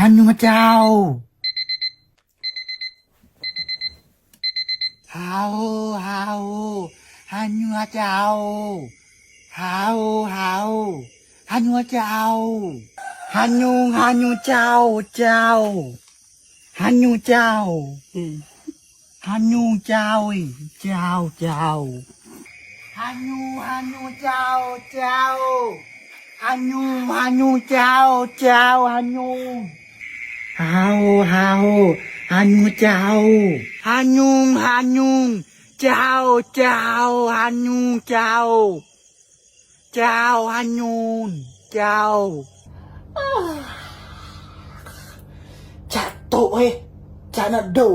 ฮันยูเจ้าฮาวฮันยูเจ้าฮาวฮันยูเจ้าฮันยูเจ้าฮันยูเจ้าฮันยูเจ้าเจ้าฮันยูเจ้าฮันยูเจ้าฮันยูฮาวฮันยูเจ้าฮันยูเจ้าฮันยูเจ้าฮันยูเจ้าจัดโตเฮ้จัดนะดู